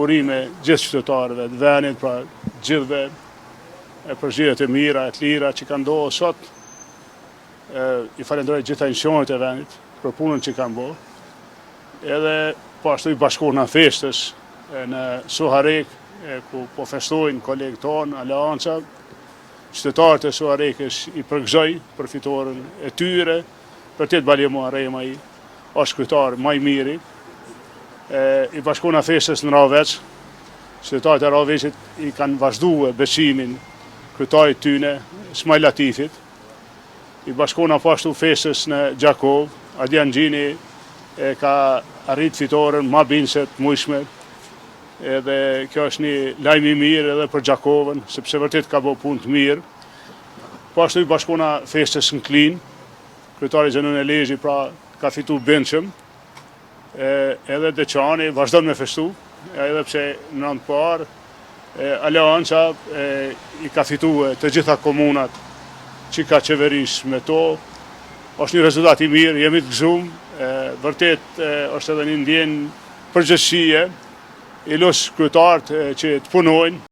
Urime gjithë qytetarëve të venit, pra gjithëve përgjigjet e mira, e të lira që kanë ndodhur sot. I falenderoj gjitha institucionet e venit për punën që kanë bërë. Edhe po ashtu i bashkona festës në Suharek, ku po festojnë kolegët tonë, Aleanca. Qytetarët e Suharekës i përgëzoj për fitoren e tyre, për të Balimo Aremaj është kryetar më i miri. I bashkona festës në Raveç, qytetarët e Raveçit i kanë vazhduar besimin kryetarit tyne, Smaj Latifit. I bashkona po ashtu festës në Gjakov, Adrian Gjini ka arrit fitoren ma binset mujshme, edhe kjo është një lajm i mirë edhe për Gjakovën, sepse vërtet ka bërë punë të mirë. Po ashtu i bashkona festës në Klin, kryetari Xhenon Elezhi pra ka fitu benqëm, edhe Deçani vazhdon me festu, edhe pse në nëntë parë, Aleanca i ka fitu të gjitha komunat që ka qeverisë me to. Është një rezultat i mirë, jemi të gëzuar, vërtet është edhe një ndjenjë përgjegjësie, i los kryetarët që të punojnë.